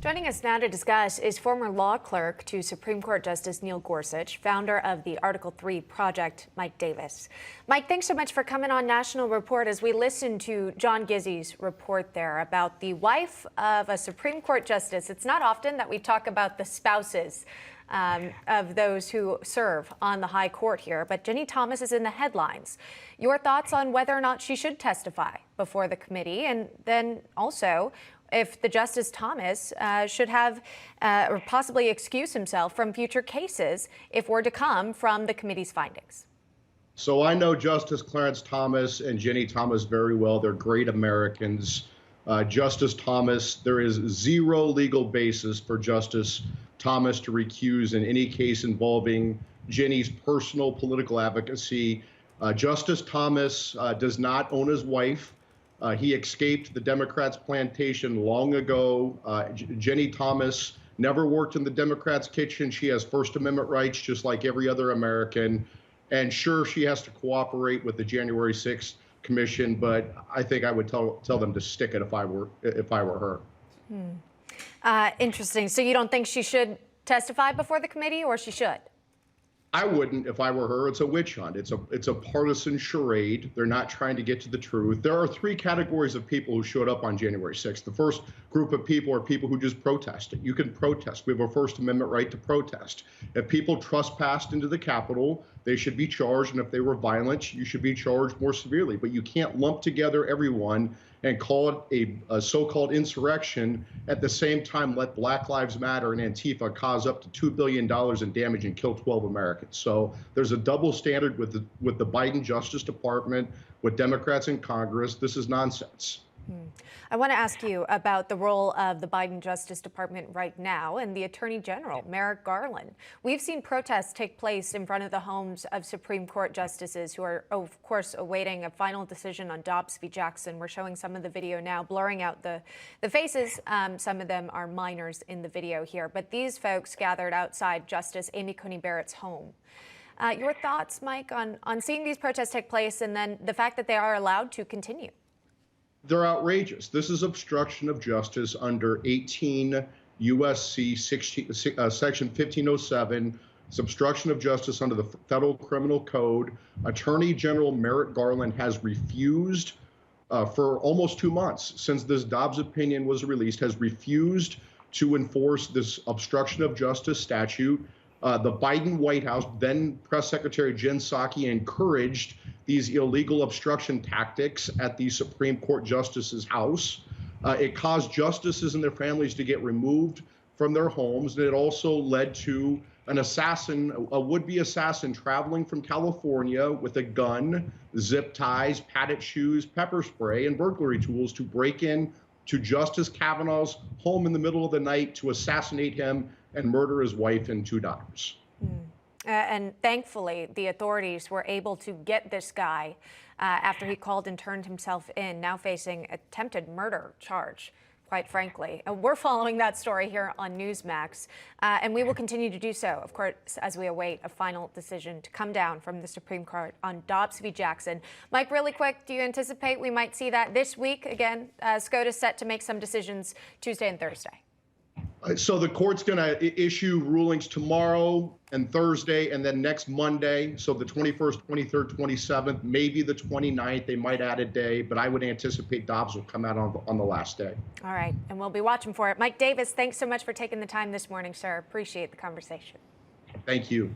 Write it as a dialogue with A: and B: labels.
A: Joining us now to discuss is former law clerk to Supreme Court Justice Neil Gorsuch, founder of the Article 3 Project, Mike Davis. Mike, thanks so much for coming on National Report as we listen to John Gizzi's report there about the wife of a Supreme Court justice. It's not often that we talk about the spouses of those who serve on the high court here, but Ginni Thomas is in the headlines. Your thoughts on whether or not she should testify before the committee, and then also if the Justice Thomas should have or possibly excuse himself from future cases if were to come from the committee's findings.
B: So I know Justice Clarence Thomas and Ginni Thomas very well. They're great Americans. Justice Thomas, there is zero legal basis for Justice Thomas to recuse in any case involving Ginni's personal political advocacy. Justice Thomas does not own his wife. He escaped the Democrats' plantation long ago. Ginni Thomas never worked in the Democrats' kitchen. She has First Amendment rights just like every other American. And sure, she has to cooperate with the January 6th Commission, but I think I would tell them to stick it if I were her.
A: Interesting. So you don't think she should testify before the committee, or she should?
B: I wouldn't if I were her. It's a witch hunt. It's a partisan charade. They're not trying to get to the truth. There are three categories of people who showed up on January 6th. The first group of people are people who just protested. You can protest. We have a First Amendment right to protest. If people trespassed into the Capitol, they should be charged. And if they were violent, you should be charged more severely. But you can't lump together everyone and call it a so-called insurrection, at the same time let Black Lives Matter and Antifa cause up to $2 billion in damage and kill 12 Americans. So there's a double standard with the Biden Justice Department, with Democrats in Congress. This is nonsense.
A: I want to ask you about the role of the Biden Justice Department right now and the Attorney General, Merrick Garland. We've seen protests take place in front of the homes of Supreme Court justices who are, of course, awaiting a final decision on Dobbs v. Jackson. We're showing some of the video now, blurring out the faces. Some of them are minors in the video here. But these folks gathered outside Justice Amy Coney Barrett's home. Your thoughts, Mike, on seeing these protests take place and then the fact that they are allowed to continue?
B: They're outrageous. This is obstruction of justice under 18 U.S.C. Section 1507. It's obstruction of justice under the Federal Criminal Code. Attorney General Merrick Garland has refused for almost 2 months since this Dobbs opinion was released, has refused to enforce this obstruction of justice statute. The Biden White House, then Press Secretary Jen Psaki, encouraged these illegal obstruction tactics at the Supreme Court justice's house. It caused justices and their families to get removed from their homes. And it also led to an assassin, a would-be assassin, traveling from California with a gun, zip ties, padded shoes, pepper spray, and burglary tools to break in to Justice Kavanaugh's home in the middle of the night to assassinate him and murder his wife and 2 daughters.
A: And thankfully, the authorities were able to get this guy after he called and turned himself in, now facing attempted murder charge, quite frankly. We're following that story here on Newsmax, and we will continue to do so, of course, as we await a final decision to come down from the Supreme Court on Dobbs v. Jackson. Mike, really quick, do you anticipate we might see that this week? Again, SCOTUS set to make some decisions Tuesday and Thursday.
B: So the court's going to issue rulings tomorrow and Thursday and then next Monday. So the 21st, 23rd, 27th, maybe the 29th. They might add a day, but I would anticipate Dobbs will come out on the last day.
A: All right. And we'll be watching for it. Mike Davis, thanks so much for taking the time this morning, sir. Appreciate the conversation.
B: Thank you.